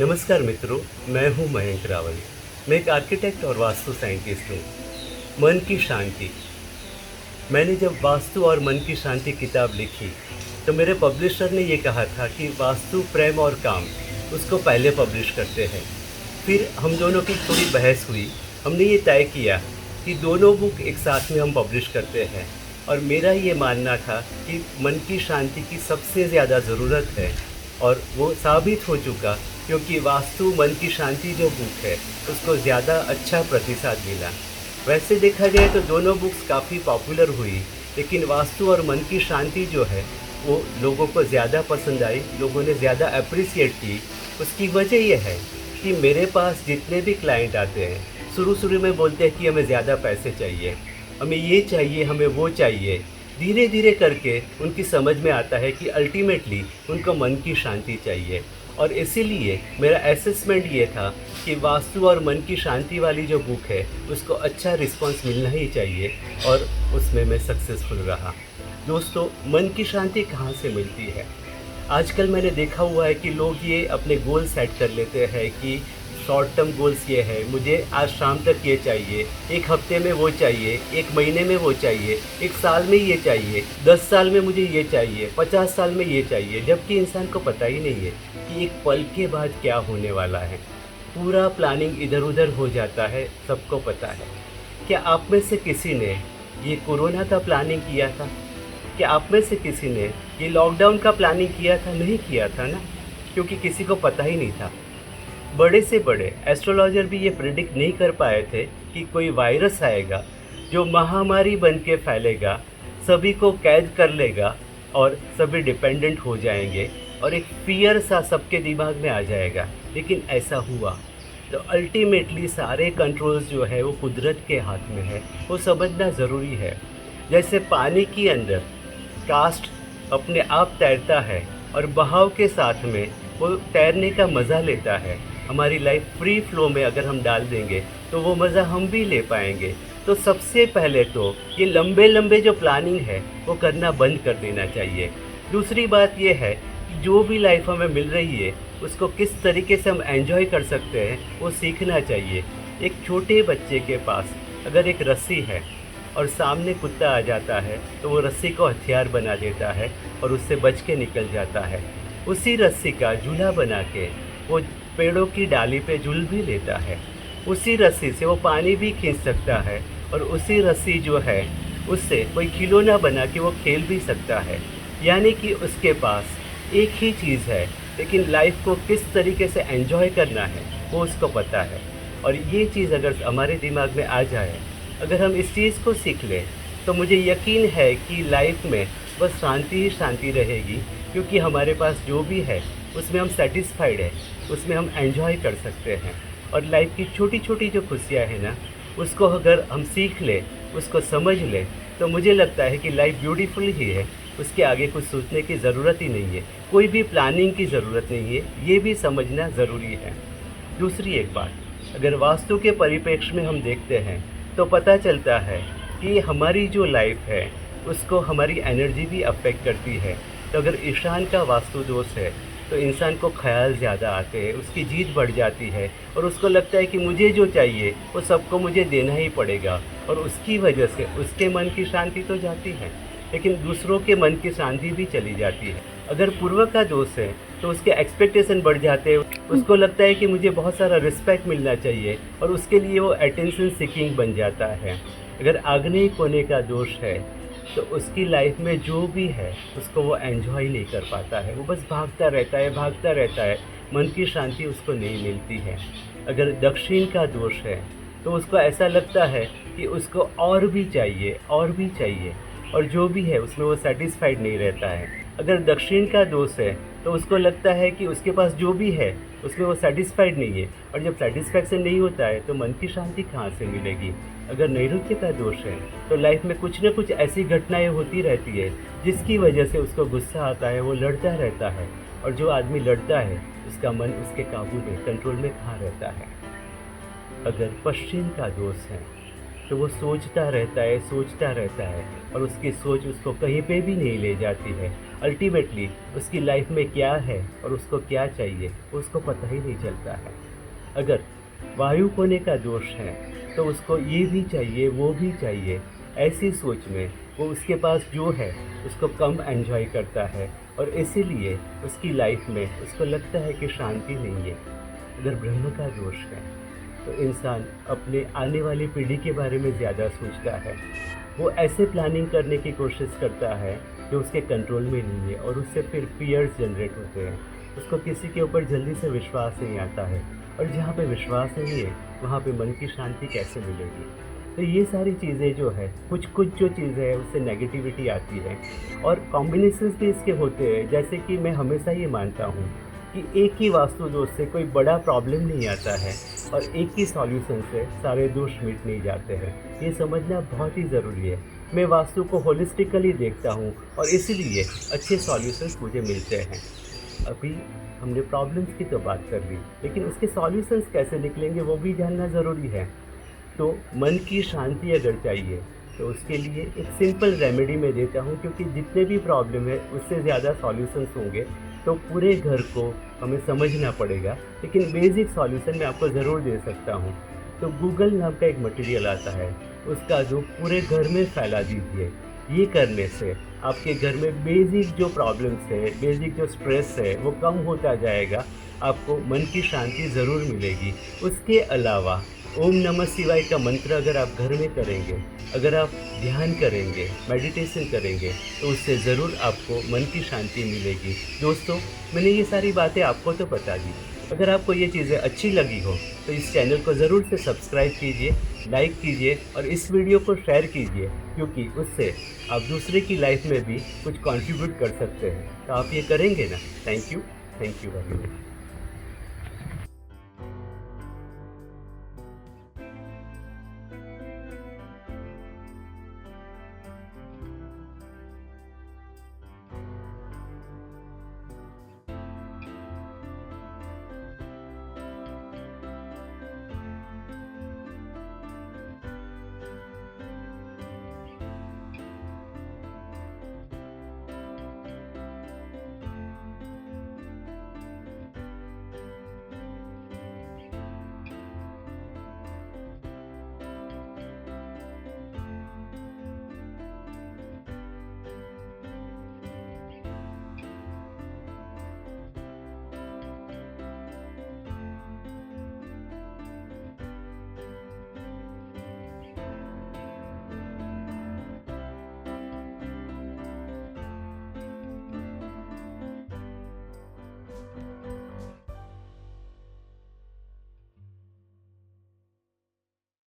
नमस्कार मित्रों, मैं हूं मयंक रावल। मैं एक आर्किटेक्ट और वास्तु साइंटिस्ट हूं। मन की शांति। मैंने जब वास्तु और मन की शांति किताब लिखी तो मेरे पब्लिशर ने ये कहा था कि वास्तु, प्रेम और काम उसको पहले पब्लिश करते हैं। फिर हम दोनों की थोड़ी बहस हुई। हमने ये तय किया कि दोनों बुक एक साथ में हम पब्लिश करते हैं। और मेरा ये मानना था कि मन की शांति की सबसे ज़्यादा ज़रूरत है और वो साबित हो चुका, क्योंकि वास्तु मन की शांति जो बुक है उसको ज़्यादा अच्छा प्रतिसाद मिला। वैसे देखा जाए तो दोनों बुक्स काफ़ी पॉपुलर हुई, लेकिन वास्तु और मन की शांति जो है वो लोगों को ज़्यादा पसंद आई, लोगों ने ज़्यादा अप्रिसिएट की। उसकी वजह यह है कि मेरे पास जितने भी क्लाइंट आते हैं, शुरू में बोलते हैं कि हमें ज़्यादा पैसे चाहिए, हमें ये चाहिए, हमें वो चाहिए। धीरे धीरे करके उनकी समझ में आता है कि अल्टीमेटली उनको मन की शांति चाहिए। और इसीलिए मेरा असेसमेंट ये था कि वास्तु और मन की शांति वाली जो बुक है उसको अच्छा रिस्पांस मिलना ही चाहिए, और उसमें मैं सक्सेसफुल रहा। दोस्तों, मन की शांति कहाँ से मिलती है? आजकल मैंने देखा हुआ है कि लोग ये अपने गोल सेट कर लेते हैं कि शॉर्ट टर्म गोल्स ये है, मुझे आज शाम तक ये चाहिए, एक हफ्ते में वो चाहिए, एक महीने में वो चाहिए, एक साल में ये चाहिए, 10 साल में मुझे ये चाहिए, 50 साल में ये चाहिए, जबकि इंसान को पता ही नहीं है कि एक पल के बाद क्या होने वाला है। पूरा प्लानिंग इधर उधर हो जाता है, सबको पता है। क्या आप में से किसी ने ये कोरोना का प्लानिंग किया था? क्या आप में से किसी ने ये लॉकडाउन का प्लानिंग किया था? नहीं किया था ना, क्योंकि किसी को पता ही नहीं था। बड़े से बड़े एस्ट्रोलॉजर भी ये प्रिडिक्ट नहीं कर पाए थे कि कोई वायरस आएगा जो महामारी बन के फैलेगा, सभी को कैद कर लेगा और सभी डिपेंडेंट हो जाएंगे और एक फियर सा सबके दिमाग में आ जाएगा। लेकिन ऐसा हुआ। तो अल्टीमेटली सारे कंट्रोल्स जो है वो कुदरत के हाथ में है, वो समझना ज़रूरी है। जैसे पानी के अंदर कास्ट अपने आप तैरता है और बहाव के साथ में वो तैरने का मज़ा लेता है। हमारी लाइफ फ्री फ्लो में अगर हम डाल देंगे तो वो मज़ा हम भी ले पाएंगे। तो सबसे पहले तो ये लंबे लंबे जो प्लानिंग है वो करना बंद कर देना चाहिए। दूसरी बात ये है कि जो भी लाइफ हमें मिल रही है उसको किस तरीके से हम एंजॉय कर सकते हैं वो सीखना चाहिए। एक छोटे बच्चे के पास अगर एक रस्सी है और सामने कुत्ता आ जाता है तो वो रस्सी को हथियार बना देता है और उससे बच के निकल जाता है। उसी रस्सी का झूला बना के वो पेड़ों की डाली पे झूल भी लेता है। उसी रस्सी से वो पानी भी खींच सकता है और उसी रस्सी जो है उससे कोई खिलौना बना के वो खेल भी सकता है। यानी कि उसके पास एक ही चीज़ है, लेकिन लाइफ को किस तरीके से एंजॉय करना है वो उसको पता है। और ये चीज़ अगर हमारे दिमाग में आ जाए, अगर हम इस चीज़ को सीख लें, तो मुझे यकीन है कि लाइफ में बस शांति ही शांति रहेगी, क्योंकि हमारे पास जो भी है उसमें हम सेटिस्फाइड है, उसमें हम एंजॉय कर सकते हैं। और लाइफ की छोटी छोटी जो खुशियाँ हैं ना, उसको अगर हम सीख लें, उसको समझ लें, तो मुझे लगता है कि लाइफ ब्यूटीफुल ही है। उसके आगे कुछ सोचने की ज़रूरत ही नहीं है, कोई भी प्लानिंग की ज़रूरत नहीं है, ये भी समझना ज़रूरी है। दूसरी एक बात, अगर वास्तु के परिप्रेक्ष्य में हम देखते हैं तो पता चलता है कि हमारी जो लाइफ है उसको हमारी एनर्जी भी अफेक्ट करती है। तो अगर ईशान का वास्तु दोष है तो इंसान को ख्याल ज़्यादा आते हैं, उसकी जीत बढ़ जाती है और उसको लगता है कि मुझे जो चाहिए वो सबको मुझे देना ही पड़ेगा, और उसकी वजह से उसके मन की शांति तो जाती है, लेकिन दूसरों के मन की शांति भी चली जाती है। अगर पूर्व का दोष है तो उसके एक्सपेक्टेशन बढ़ जाते हैं, उसको लगता है कि मुझे बहुत सारा रिस्पेक्ट मिलना चाहिए और उसके लिए वो अटेंशन सीकिंग बन जाता है। अगर आग्नेय कोने का दोष है तो उसकी लाइफ में जो भी है उसको वो एंजॉय नहीं कर पाता है, वो बस भागता रहता है, भागता रहता है, मन की शांति उसको नहीं मिलती है। अगर दक्षिण का दोष है तो उसको ऐसा लगता है कि उसको और भी चाहिए, और भी चाहिए, और जो भी है उसमें वो सेटिस्फाइड नहीं रहता है। अगर दक्षिण का दोष है तो उसको लगता है कि उसके पास जो भी है उसमें वो सेटिस्फाइड नहीं है, और जब सेटिस्फैक्शन नहीं होता है तो मन की शांति कहाँ से मिलेगी। अगर नैऋत्य का दोष है तो लाइफ में कुछ न कुछ ऐसी घटनाएं होती रहती है जिसकी वजह से उसको गुस्सा आता है, वो लड़ता रहता है, और जो आदमी लड़ता है उसका मन उसके काबू में, कंट्रोल में कहाँ रहता है। अगर पश्चिम का दोष है तो वो सोचता रहता है, सोचता रहता है, और उसकी सोच उसको कहीं पे भी नहीं ले जाती है, अल्टीमेटली उसकी लाइफ में क्या है और उसको क्या चाहिए उसको पता ही नहीं चलता है। अगर वायु कोने का दोष है तो उसको ये भी चाहिए वो भी चाहिए, ऐसी सोच में वो उसके पास जो है उसको कम एंजॉय करता है और इसीलिए उसकी लाइफ में उसको लगता है कि शांति नहीं है। अगर ब्रह्म का दोष है तो इंसान अपने आने वाली पीढ़ी के बारे में ज़्यादा सोचता है। वो ऐसे प्लानिंग करने की कोशिश करता है जो उसके कंट्रोल में नहीं है और उससे फिर फियर्स जनरेट होते हैं। उसको किसी के ऊपर जल्दी से विश्वास नहीं आता है और जहाँ पे विश्वास नहीं है वहाँ पे मन की शांति कैसे मिलेगी। तो ये सारी चीज़ें जो है कुछ जो चीज़ें हैं उससे नेगेटिविटी आती है और कॉम्बिनेशंस भी इसके होते हैं। जैसे कि मैं हमेशा ये मानता हूँ कि एक ही वास्तु दोष से कोई बड़ा प्रॉब्लम नहीं आता है और एक ही सॉल्यूशन से सारे दोष मिट नहीं जाते हैं। ये समझना बहुत ही ज़रूरी है। मैं वास्तु को होलिस्टिकली देखता हूँ और इसीलिए अच्छे सॉल्यूशंस मुझे मिलते हैं। अभी हमने प्रॉब्लम्स की तो बात कर ली, लेकिन उसके सॉल्यूशंस कैसे निकलेंगे वो भी जानना ज़रूरी है। तो मन की शांति अगर चाहिए तो उसके लिए एक सिंपल रेमेडी मैं देता हूँ, क्योंकि जितने भी प्रॉब्लम है उससे ज़्यादा सॉल्यूशंस होंगे तो पूरे घर को हमें समझना पड़ेगा, लेकिन बेसिक सॉल्यूशन मैं आपको ज़रूर दे सकता हूँ। तो गूगल नाम का एक मटेरियल आता है, उसका जो पूरे घर में फैला दीजिए। ये करने से आपके घर में बेसिक जो प्रॉब्लम्स है, बेसिक जो स्ट्रेस है वो कम होता जाएगा। आपको मन की शांति ज़रूर मिलेगी। उसके अलावा ओम नमः शिवाय का मंत्र अगर आप घर में करेंगे, अगर आप ध्यान करेंगे, मेडिटेशन करेंगे तो उससे ज़रूर आपको मन की शांति मिलेगी। दोस्तों, मैंने ये सारी बातें आपको तो बता दी। अगर आपको ये चीज़ें अच्छी लगी हो तो इस चैनल को ज़रूर से सब्सक्राइब कीजिए, लाइक कीजिए और इस वीडियो को शेयर कीजिए, क्योंकि उससे आप दूसरे की लाइफ में भी कुछ कंट्रीब्यूट कर सकते हैं। तो आप ये करेंगे ना? Thank you very much.